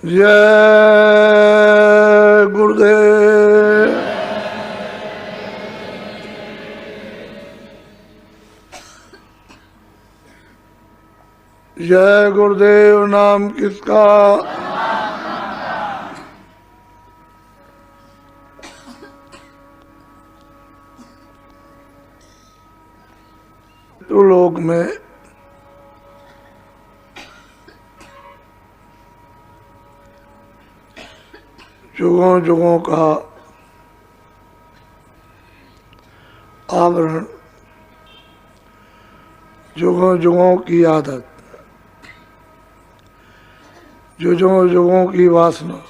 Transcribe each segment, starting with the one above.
जय गुरुदेव। जय गुरुदेव नाम किसका? तो लोक में जुगों जुगों का आवरण, जुगों जुगों की आदत, जुगों जुगों की वासना,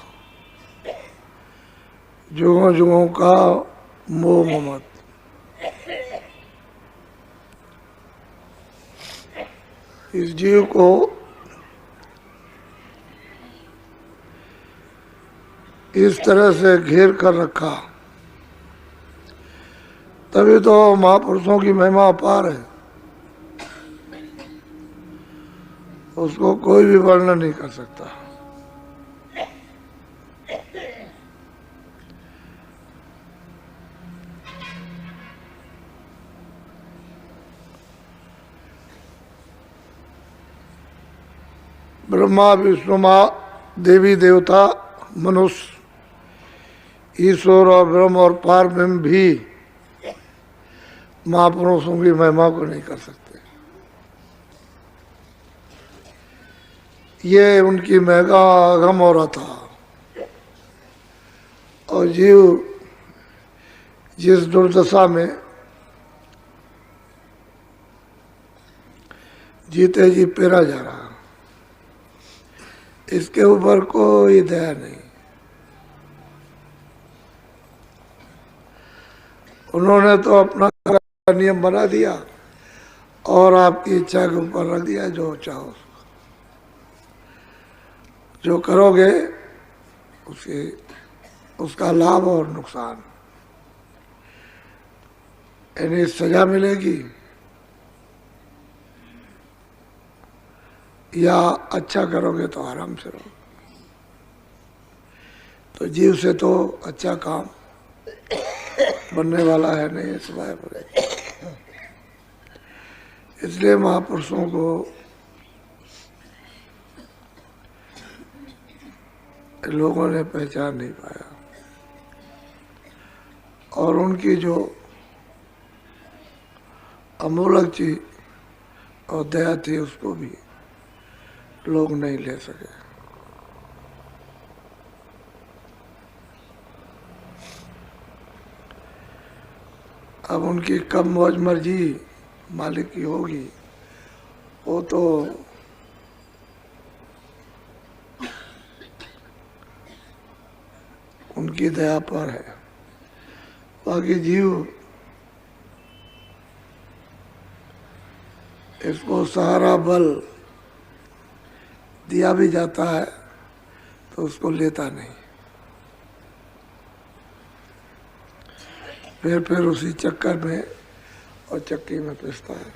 जुगों जुगों का मोह ममत, इस जीव को इस तरह से घेर कर रखा, तभी तो महापुरुषों की महिमा अपार है, उसको कोई भी वर्णन नहीं कर सकता। ब्रह्मा विष्णु देवी देवता मनुष्य, ईश्वर और ब्रह्म और पार ब्रह्म भी महापुरुषों की महिमा को नहीं कर सकते। ये उनकी मेगा अगम और अथा, और जीव जिस दुर्दशा में जीते जी पेरा जा रहा, इसके ऊपर कोई दया नहीं। उन्होंने तो अपना नियम बना दिया और आपकी इच्छा के ऊपर रख दिया, जो चाहो जो करोगे उसका लाभ और नुकसान, यानी सजा मिलेगी या अच्छा करोगे तो आराम से रहो। तो जीव से तो अच्छा काम बनने वाला है नहीं, सिवाय पड़े। इसलिए महापुरुषों को लोगों ने पहचान नहीं पाया, और उनकी जो अमूलक चीज और दया थी उसको भी लोग नहीं ले सके। अब उनकी कब मौज मर्जी मालिक की होगी, वो तो उनकी दया पर है। बाकी जीव इसको सहारा बल दिया भी जाता है तो उसको लेता नहीं, फिर उसी चक्कर में और चक्की में पिसता है।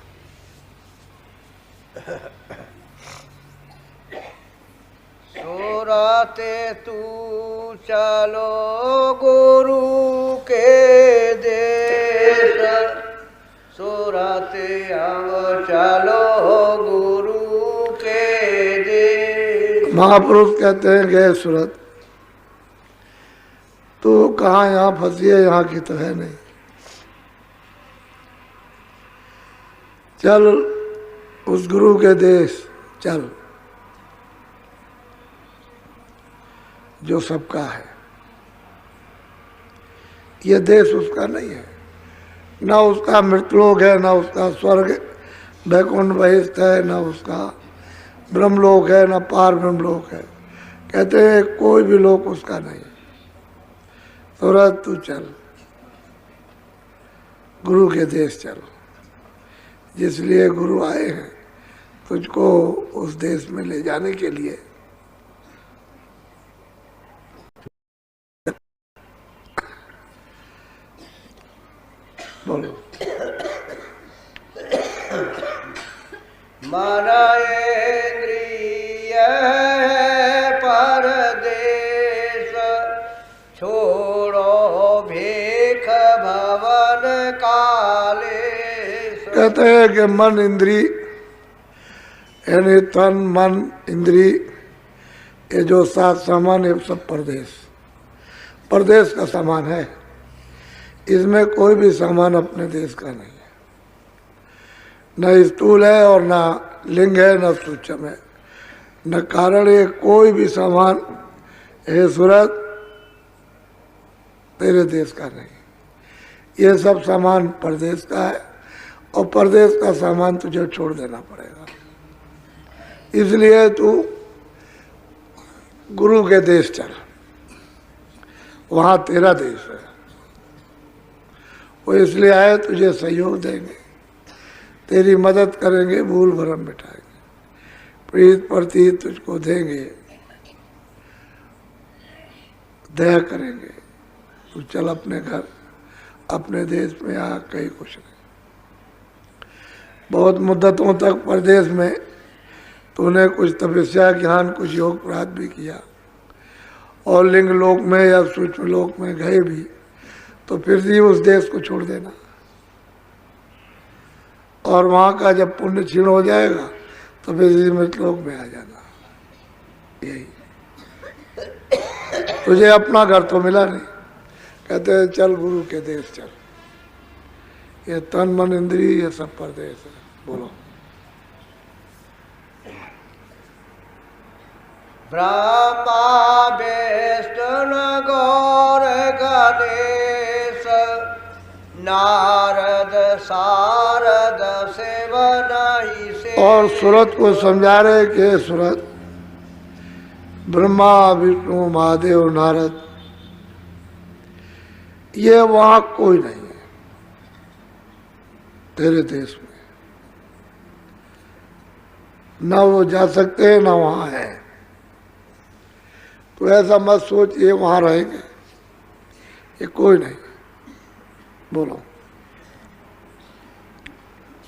सोराते तू चलो गुरु के देश, सोराते आओ चलो गुरु के देश। महापुरुष कहते हैं गए सूरत, तो कहाँ यहाँ फंसी है, यहाँ की तो है नहीं, चल उस गुरु के देश चल जो सबका है। ये देश उसका नहीं है, ना उसका मृतलोक है, ना उसका स्वर्ग वैकुंठ बहिष्ठ है, ना उसका ब्रह्मलोक है, ना पार ब्रह्मलोक है। कहते हैं कोई भी लोक उसका नहीं। सूरत तू चल गुरु के देश चल, जिसलिए गुरु आए हैं तुझको उस देश में ले जाने के लिए। बोलो। माना इंद्रिय पर छोड़ो भेख भवन काले। कहते हैं कि मन इंद्री यानी तन मन इंद्री ये जो सात सामान ये सब परदेश का सामान है। इसमें कोई भी सामान अपने देश का नहीं है, न स्थूल है और न लिंग है न सूक्ष्म है न कारण है। कोई भी सामान हे सूरत तेरे देश का नहीं, ये सब सामान परदेश का है और परदेश का सामान तुझे छोड़ देना पड़ेगा। इसलिए तू गुरु के देश चल, वहाँ तेरा देश है। वो इसलिए आए तुझे सहयोग देंगे, तेरी मदद करेंगे, भूल भरम मिटाएंगे, प्रीत प्रतीत तुझको देंगे, दया करेंगे। तू चल अपने घर अपने देश में आ, कहीं कुछ नहीं। बहुत मुद्दतों तक परदेश में तूने कुछ तपस्या ज्ञान कुछ योग प्राप्त भी किया और लिंग लोक में या सूक्ष्म लोक में गए भी, तो फिर भी उस देश को छोड़ देना और वहाँ का जब पुण्य क्षीण हो जाएगा तो फिर मृत लोक में आ जाना। यही तुझे अपना घर तो मिला नहीं, कहते हैं चल गुरु के देश चल। ये तन मन इंद्रिय ये सब परदेश है। बोलो ब्रह्मा विष्णु गौर गणेश नारद सारद सेवन ही से। और सूरत को समझा रहे कि सूरत ब्रह्मा विष्णु महादेव नारद ये वहां कोई नहीं है तेरे देश में, ना वो जा सकते हैं ना वहां है। तो ऐसा मत सोच ये वहां रहेंगे, ये कोई नहीं। बोलो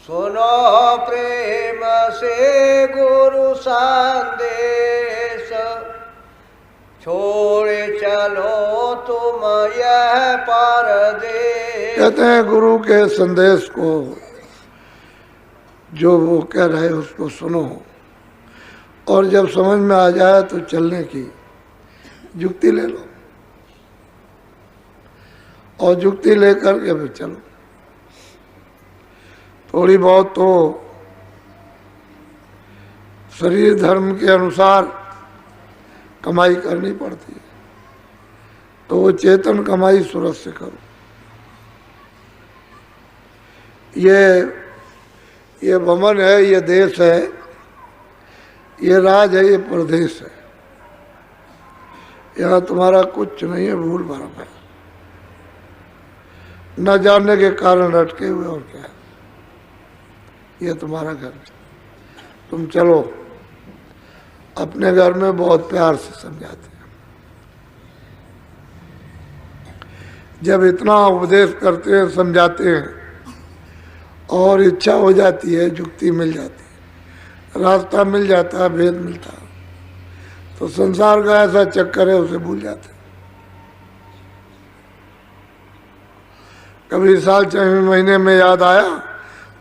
सुनो प्रेम से गुरु संदेश छोड़ चलो तुम यह परदेश। कहते हैं गुरु के संदेश को जो वो कह रहे उसको सुनो और जब समझ में आ जाए तो चलने की युक्ति ले लो और युक्ति लेकर के फिर चलो। थोड़ी बहुत तो शरीर धर्म के अनुसार कमाई करनी पड़ती है, तो वो चेतन कमाई सूरत से करो। ये भवन है, ये देश है, ये राज है, ये प्रदेश है। यहाँ तुम्हारा कुछ नहीं है, भूल भरम है, न जानने के कारण अटके हुए और क्या है। ये तुम्हारा घर है, तुम चलो। अपने घर में बहुत प्यार से समझाते हैं, जब इतना उपदेश करते हैं समझाते हैं और इच्छा हो जाती है, युक्ति मिल जाती है, रास्ता मिल जाता है, भेद मिलता है, तो संसार का ऐसा चक्कर है उसे भूल जाते हैं। कभी साल 6 महीने में याद आया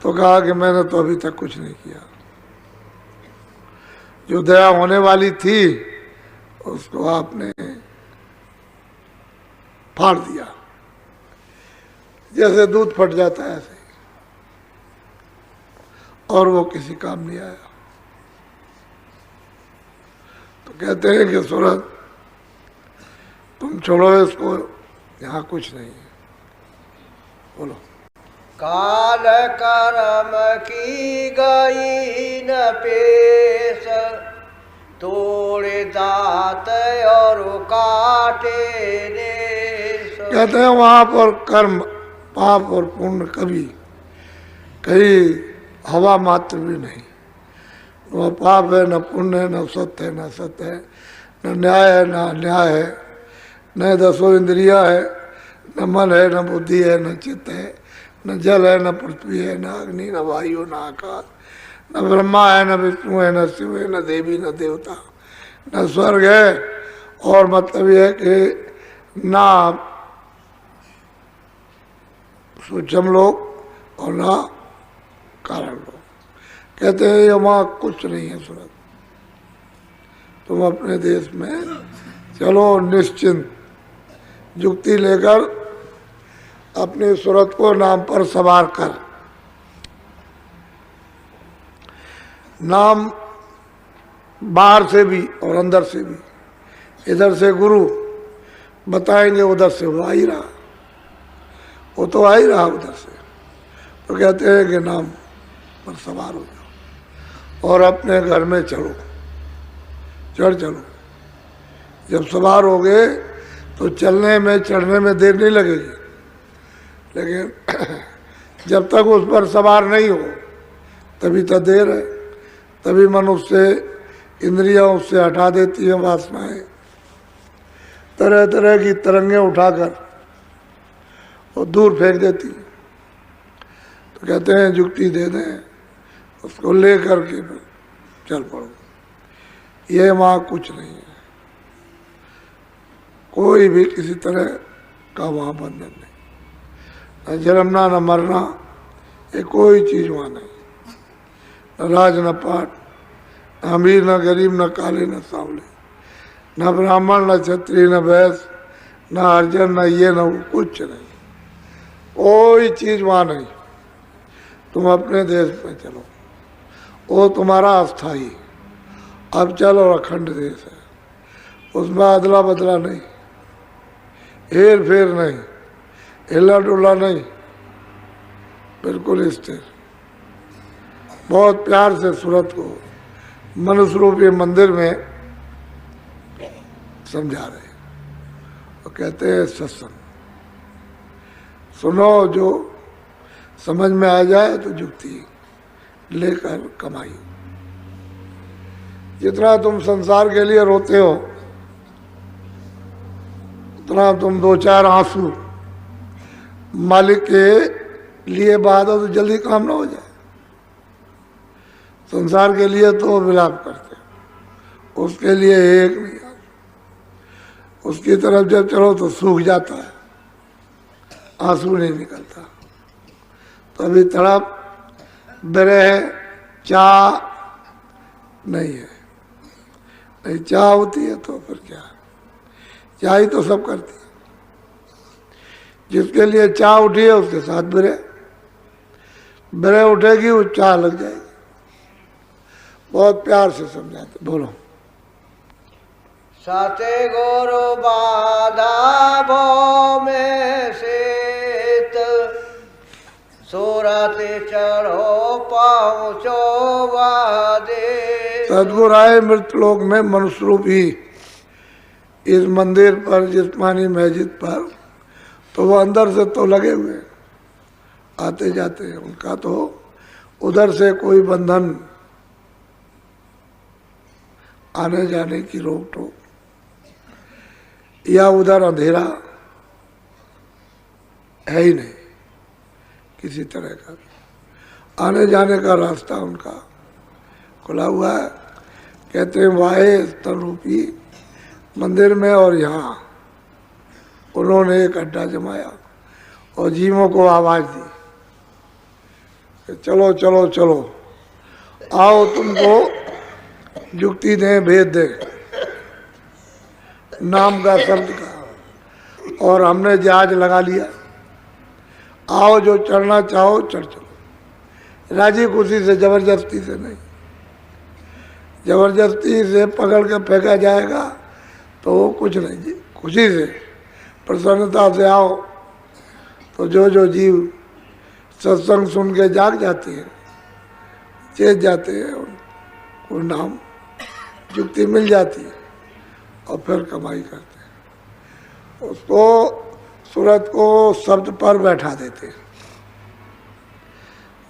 तो कहा कि मैंने तो अभी तक कुछ नहीं किया। जो दया होने वाली थी उसको आपने फाड़ दिया, जैसे दूध फट जाता है ऐसे, और वो किसी काम नहीं आया। तो कहते हैं कि सूरत तुम छोड़ो इसको, यहाँ कुछ नहीं है। बोलो काल कर्म की गई न पेश तोड़े दात और काटे नेश। कहते हैं वहाँ पर कर्म पाप और पुण्य कभी कहीं हवा मात्र भी नहीं। वह पाप है न पुण्य है, न सत्य है न सत्य है, न न्याय है न अन्याय है, न 10 इंद्रिया है, न मन है न बुद्धि है, न चित्त है, न जल है, न पृथ्वी है, न अग्नि, न वायु, न आकाश, न ब्रह्मा है, न विष्णु है, न शिव है, न देवी, न देवता, न स्वर्ग है। और मतलब यह है कि ना सूक्ष्म लोग और ना कारण लोग। कहते हैं ये वहाँ कुछ नहीं है सूरत, तुम अपने देश में चलो निश्चिंत, युक्ति लेकर अपने सूरत को नाम पर सवार कर। नाम बाहर से भी और अंदर से भी, इधर से गुरु बताएंगे, उधर से वो आ ही रहा, वो तो आ ही रहा उधर से। तो कहते हैं कि नाम पर सवार हो जाओ और अपने घर में चलो, चलो। जब सवार हो गए तो चलने में चढ़ने में देर नहीं लगेगी, लेकिन जब तक उस पर सवार नहीं हो तभी तो देर है। तभी मन उससे, इंद्रियां उससे हटा देती हैं वासनाएं, तरह तरह की तरंगें उठाकर और दूर फेंक देती हैं। तो कहते हैं युक्ति दे दें, उसको ले करके चल पड़ो। ये वहाँ कुछ नहीं है, कोई भी किसी तरह का वहाँ बंधन नहीं, न जन्मना न मरना, ये कोई चीज़ वहाँ नहीं। न राज न पाट, न अमीर न गरीब, न काले न सांवले, न ब्राह्मण न क्षत्रिय न वैश्य, न अर्जन न ये न वो, कुछ नहीं, कोई चीज़ वहाँ नहीं। तुम अपने देश में चलो, वो तुम्हारा अस्थाई, अब चलो अखंड देश है, उसमें अदला बदला नहीं, हेर फेर नहीं, हिला डुला नहीं, बिल्कुल स्थिर। बहुत प्यार से सूरत को मनुष्य रूपी मंदिर में समझा रहे और कहते हैं सत्संग सुनो, जो समझ में आ जाए तो युक्ति लेकर कमाई। जितना तुम संसार के लिए रोते हो, उतना तुम दो चार आंसू मालिक के लिए बहा दो तो जल्दी काम ना हो जाए। संसार के लिए तो विलाप करते, उसके लिए एक नहीं आता, उसकी तरफ जब चलो तो सूख जाता है, आंसू नहीं निकलता। तो अभी तड़प, विरह, चाह नहीं है। नहीं चाह होती है तो फिर क्या, चाह ही तो सब करती है। जिसके लिए चाह उठी है उसके साथ विरह उठेगी, वो चाह लग जाएगी। बहुत प्यार से समझाते, बोलो। सते गुरु बाधा भो में सेत, सूरत चढ़ो पहुँचो वादे। सदगुरु आए मृतलोक में मनुष्य रूप ही इस मंदिर पर, जिस्मानी मस्जिद पर, तो वो अंदर से तो लगे हुए आते जाते हैं, उनका तो उधर से कोई बंधन, आने जाने की रोक टोक या उधर अंधेरा है ही नहीं किसी तरह का। आने जाने का रास्ता उनका खुला हुआ है। कहते हैं वाहे स्थल रूपी मंदिर में और यहाँ उन्होंने एक अड्डा जमाया और जीवों को आवाज़ दी कि चलो चलो चलो, आओ तुमको युक्ति दें, भेद दें, नाम का, शब्द का, और हमने जहाज लगा लिया, आओ जो चढ़ना चाहो चढ़ चलो, राजी खुशी से, जबरदस्ती से नहीं। जबरदस्ती से पकड़ के फेंका जाएगा तो वो कुछ नहीं जी, खुशी से, प्रसन्नता से आओ। तो जो जीव सत्संग सुन के जाग जाते हैं, चेत जाते हैं, उनको नाम युक्ति मिल जाती है और फिर कमाई करते हैं। उसको सूरत को शब्द पर बैठा देते हैं।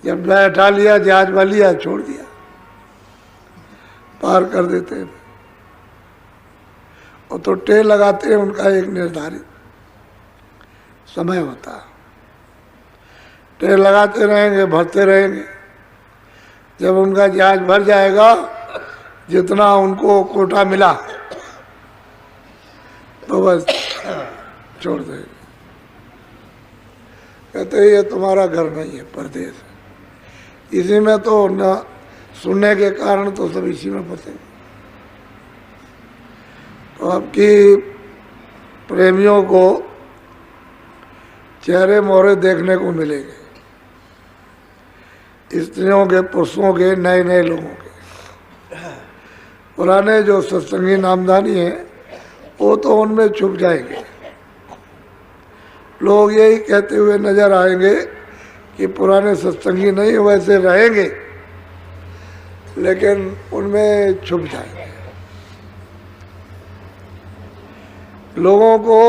जब बैठा लिया, जहाज वाल लिया, छोड़ दिया, पार कर देते हैं। और तो टेल लगाते हैं, उनका एक निर्धारित समय होता है। टेल लगाते रहेंगे, भरते रहेंगे। जब उनका जहाज भर जाएगा, जितना उनको कोटा मिला, तो बस छोड़ देंगे। कहते ये तुम्हारा घर नहीं है, परदेश है। इसी में तो न सुनने के कारण तो सब इसी में फंसे। तो आपकी प्रेमियों को चेहरे मोहरे देखने को मिलेंगे, स्त्रियों के, पुरुषों के, नए नए लोगों के। पुराने जो सत्संगी नामदानी है वो तो उनमें छुप जाएंगे। लोग यही कहते हुए नजर आएंगे कि पुराने सत्संगी नहीं वैसे रहेंगे, लेकिन उनमें छुप जाएंगे। लोगों को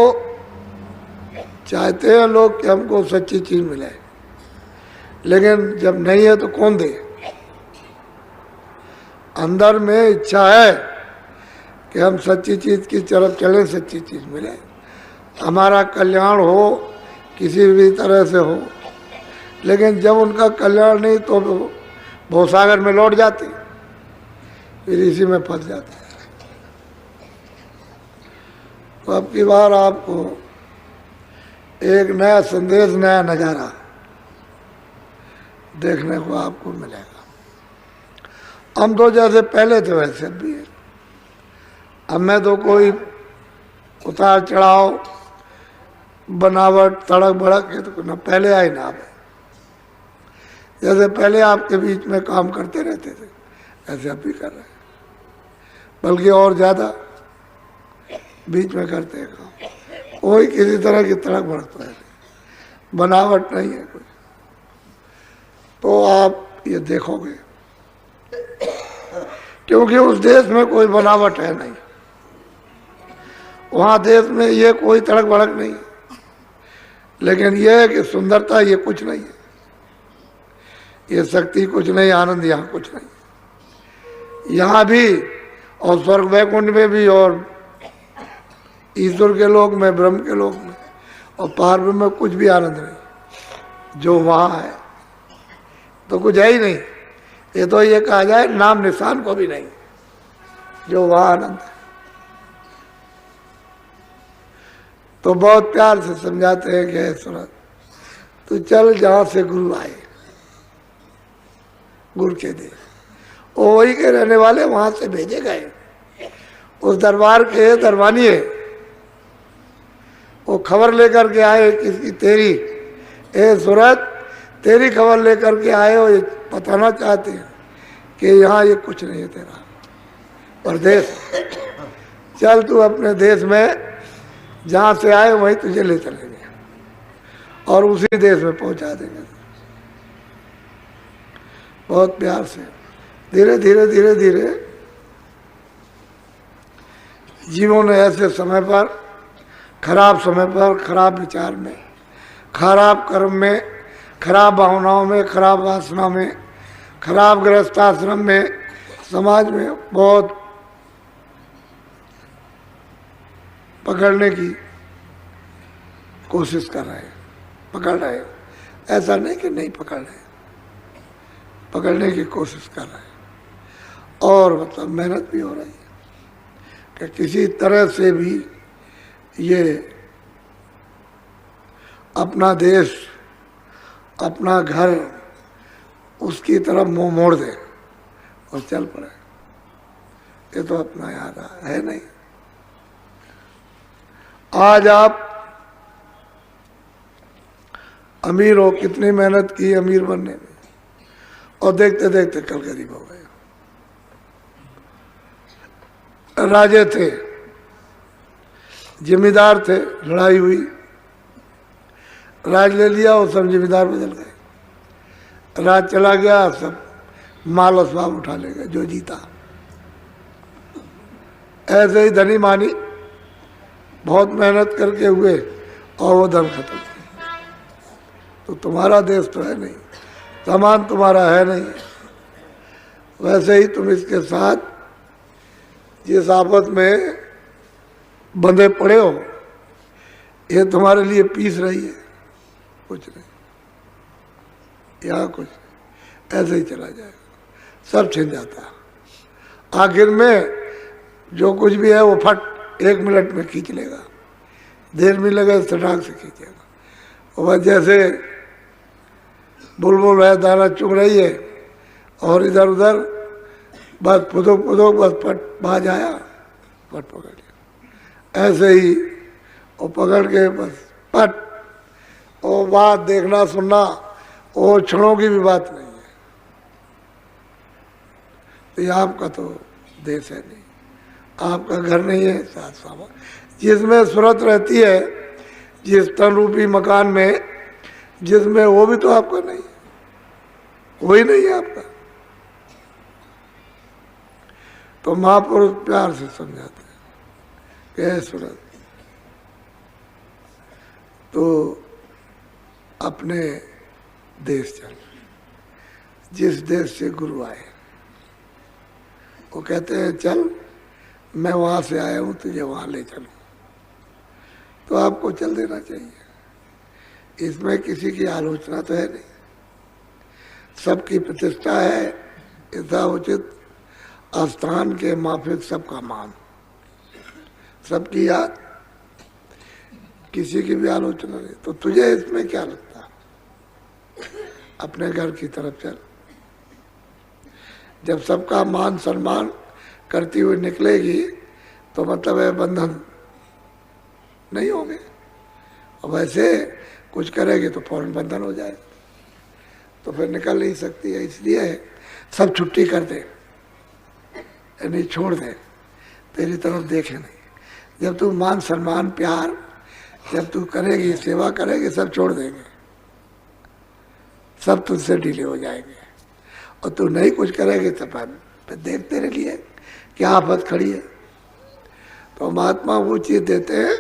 चाहते हैं लोग कि हमको सच्ची चीज मिले, लेकिन जब नहीं है तो कौन दे। अंदर में इच्छा है कि हम सच्ची चीज की तरफ चलें, सच्ची चीज मिले, हमारा कल्याण हो किसी भी तरह से हो। लेकिन जब उनका कल्याण नहीं तो भवसागर में लौट जाते, फिर इसी में फंस जाते। तो अब की बार आपको एक नया संदेश, नया नज़ारा देखने को आपको मिलेगा। हम तो जैसे पहले थे वैसे भी है। अब में तो कोई उतार चढ़ाव, बनावट, तड़क भड़क है तो न पहले आए ना अब। जैसे पहले आपके बीच में काम करते रहते थे ऐसे अब भी कर रहे हैं, बल्कि और ज़्यादा बीच में करते हैं काम। कोई किसी तरह की तड़क भड़क तो है नहीं, बनावट नहीं है कोई। तो आप ये देखोगे, क्योंकि उस देश में कोई बनावट है नहीं, वहाँ देश में ये कोई तड़क भड़क नहीं है। लेकिन यह है कि सुंदरता ये कुछ नहीं है, ये शक्ति कुछ नहीं, आनंद यहाँ कुछ नहीं। यहाँ भी और स्वर्ग वैकुंठ में भी, और ईश्वर के लोक में, ब्रह्म के लोक में और पार में कुछ भी आनंद नहीं। जो वहाँ है तो कुछ है ही नहीं। ये तो ये कहा जाए नाम निशान को भी नहीं, जो वहाँ आनंद है। तो बहुत प्यार से समझाते हैं कि सुरत तू चल जहाँ से गुरु आए, गुरु के दे। वो वही के रहने वाले वहाँ से भेजे गए, उस दरबार के दरबानी है। वो खबर लेकर के आए किसकी, तेरी, ए सूरत तेरी खबर लेकर के आए हो। ये बताना चाहते हैं कि यहाँ ये कुछ नहीं है तेरा परदेश। चल तू अपने देश में जहाँ से आए वहीं तुझे ले चलेंगे और उसी देश में पहुँचा देंगे। बहुत प्यार से धीरे धीरे धीरे धीरे जीवों ने ऐसे समय पर, खराब समय पर, खराब विचार में, खराब कर्म में, खराब भावनाओं में, खराब वासना में, खराब गृहस्थाश्रम में, समाज में बहुत पकड़ने की कोशिश कर रहे हैं, पकड़ रहे हैं। ऐसा नहीं कि नहीं पकड़ रहे, पकड़ने की कोशिश कर रहे हैं। और मतलब मेहनत भी हो रही है कि किसी तरह से भी ये अपना देश, अपना घर, उसकी तरफ मुंह मोड़ दे और चल पड़े। ये तो अपना याद है नहीं। आज आप अमीर हो, कितनी मेहनत की अमीर बनने में, और देखते देखते कल गरीब हो गए। राजे थे, जिम्मेदार थे, लड़ाई हुई, राज ले लिया और सब जिम्मेदार बदल गए। राज चला गया, सब माल असबाब उठा ले गए जो जीता। ऐसे ही धनी मानी बहुत मेहनत करके हुए और वो धन खत्म। तो तुम्हारा देश तो है नहीं, सामान तुम्हारा है नहीं। वैसे ही तुम इसके साथ जिस आफत में बंधे पड़े हो, ये तुम्हारे लिए पीस रही है, कुछ नहीं, यहाँ कुछ नहीं, ऐसे ही चला जाएगा, सब छिन जाता है। आखिर में जो कुछ भी है वो फट 1 मिनट में खींच लेगा। देर भी लगे सटाक से खींचेगा। और बस जैसे बुलबुल है दाना चुग रही है और इधर उधर बस फुदुक फुदुक बस पट बाज आया, पट पकड़ लिया ऐसे ही। और पकड़ के बस पट, और बात देखना सुनना और क्षणों की भी बात नहीं है। तो ये आपका तो देश है नहीं, आपका घर नहीं है साथ सामान। जिसमें सूरत रहती है, जिस तन रूपी मकान में, जिसमें वो भी तो आपका नहीं है, वही नहीं है आपका। तो महापुरुष प्यार से समझाते हैं कि है सूरत, तो अपने देश चल। जिस देश से गुरु आए वो कहते हैं चल, मैं वहाँ से आया हूँ, तुझे वहाँ ले चलूँ, तो आपको चल देना चाहिए। इसमें किसी की आलोचना तो है नहीं, सबकी प्रतिष्ठा है, यथा उचित स्थान के माफिक सबका मान, सबकी याद, किसी की भी आलोचना नहीं। तो तुझे इसमें क्या लगता, अपने घर की तरफ चल। जब सबका मान सम्मान करती हुई निकलेगी तो मतलब है बंधन नहीं होंगे, और वैसे कुछ करेगी तो फौरन बंधन हो जाए, तो फिर निकल नहीं सकती है। इसलिए सब छुट्टी कर दे, यानी छोड़ दे, तेरी तरफ देखे नहीं। जब तू मान सम्मान प्यार जब तू करेगी, सेवा करेगी, सब छोड़ देंगे, सब तुझसे ढीले हो जाएंगे। और तू नहीं कुछ करेगी तो फिर देख तेरे लिए क्या आफत खड़ी है। तो महात्मा वो चीज़ देते हैं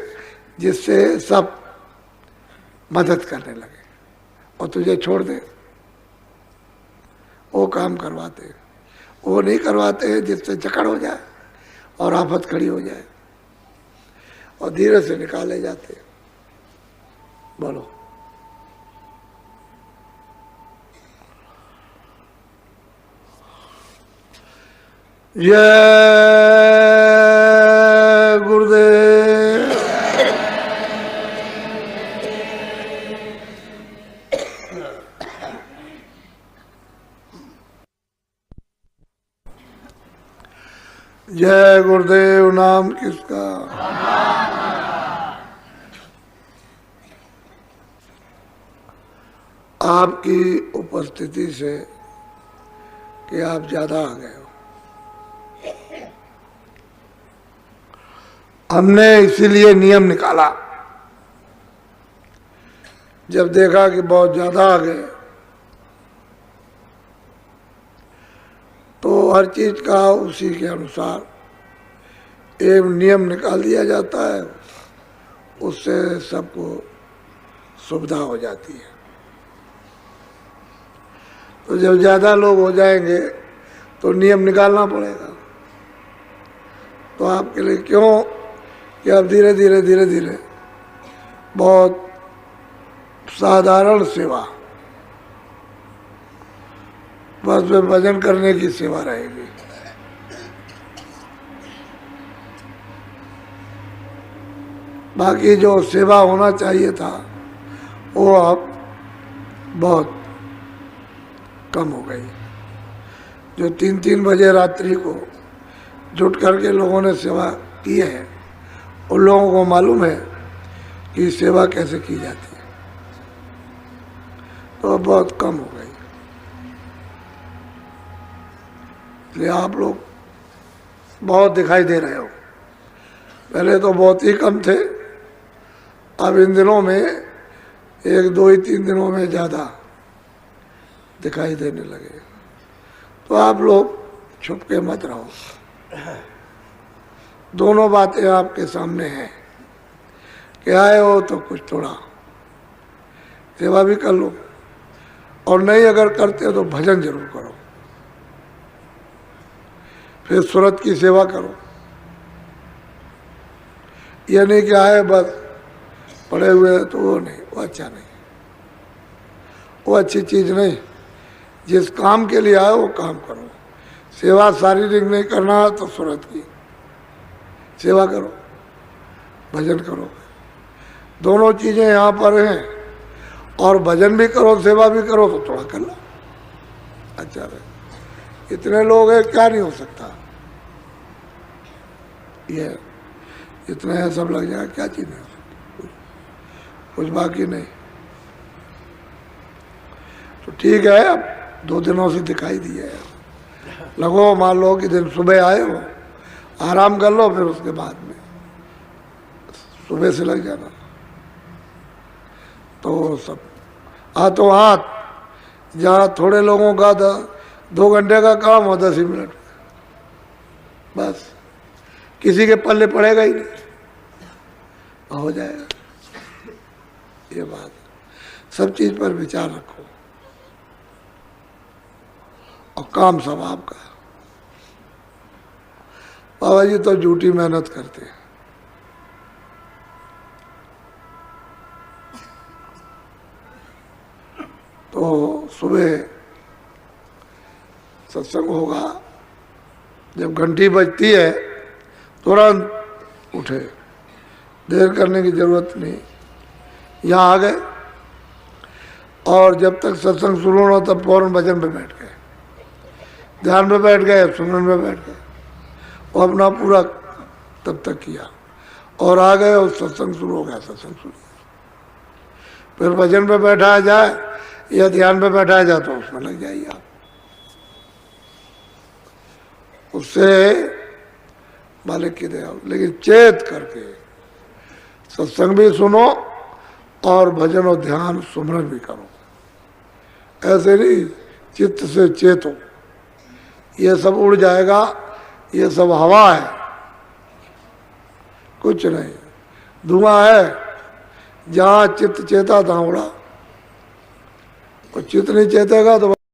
जिससे सब मदद करने लगे, और तुझे छोड़ दे, वो काम करवाते। वो नहीं करवाते हैं जिससे जकड़ हो जाए और आफत खड़ी हो जाए, और धीरे से निकाले जाते हैं। बोलो। जय गुरुदेव। जय गुरुदेव। नाम किसका? आपकी उपस्थिति से कि आप ज्यादा आ गए हो, हमने इसीलिए नियम निकाला। जब देखा कि बहुत ज्यादा आ गए तो हर चीज का उसी के अनुसार एक नियम निकाल दिया जाता है, उससे सबको सुविधा हो जाती है। तो जब ज़्यादा लोग हो जाएंगे तो नियम निकालना पड़ेगा। तो आपके लिए क्यों कि अब धीरे धीरे धीरे धीरे बहुत साधारण सेवा, बस में भजन करने की सेवा रहेगी। बाकी जो सेवा होना चाहिए था वो अब बहुत कम हो गई। जो 3-3 बजे रात्रि को जुट करके लोगों ने सेवा की है, उन लोगों को मालूम है कि सेवा कैसे की जाती है, तो बहुत कम हो गई। इसलिए आप लोग बहुत दिखाई दे रहे हो, पहले तो बहुत ही कम थे, अब इन दिनों में 1-2 ही 3 दिनों में ज़्यादा दिखाई देने लगे। तो आप लोग छुप के मत रहो, दोनों बातें आपके सामने हैं कि आए हो तो कुछ थोड़ा सेवा भी कर लो, और नहीं अगर करते हो तो भजन जरूर करो, फिर सूरत की सेवा करो। ये नहीं कि आए बस पड़े हुए तो वो नहीं, वो अच्छा नहीं, वो अच्छी चीज़ नहीं। जिस काम के लिए आए वो काम करो। सेवा शारीरिक नहीं करना तो सूरत की सेवा करो, भजन करो। दोनों चीज़ें यहाँ पर हैं, और भजन भी करो सेवा भी करो तो थोड़ा कर लो। अच्छा रहे, इतने लोग हैं क्या नहीं हो सकता, ये इतने हैं सब लग जाए क्या चीज़ नहीं हो सकती, कुछ बाकी नहीं। तो ठीक है, अब 2 दिनों से दिखाई दिए है, लगो मान लो कि दिन सुबह आए हो, आराम कर लो, फिर उसके बाद में सुबह से लग जाना। तो सब हाथों हाथ, जहाँ थोड़े लोगों का 2 घंटे का काम हो 10 ही मिनट में, बस किसी के पल्ले पड़ेगा ही नहीं, हो जाएगा। ये बात, सब चीज पर विचार रखो और काम सब आपका। बाबा जी तो झूठी मेहनत करते हैं, तो सुबह सत्संग होगा, जब घंटी बजती है तुरंत उठे, देर करने की जरूरत नहीं, यहाँ आ गए और जब तक सत्संग शुरू होना तब फौरन भजन पे बैठ गए, ध्यान पे बैठ गए, सुमरन पे बैठ गए, और अपना पूरा तब तक किया और आ गए और सत्संग शुरू हो गया, सत्संग शुरू। फिर भजन पे बैठाया जाए या ध्यान पे बैठाया जाए तो उसमें लग जाइए आप, उससे मालिक की दया। लेकिन चेत करके सत्संग भी सुनो और भजन और ध्यान सुमरन भी करो, ऐसे नहीं चित्त से चेतो, ये सब उड़ जाएगा, ये सब हवा है, कुछ नहीं, धुआं है। जहाँ चित्त चेता तहाँ उड़ा, और चित्त नहीं चेतेगा तो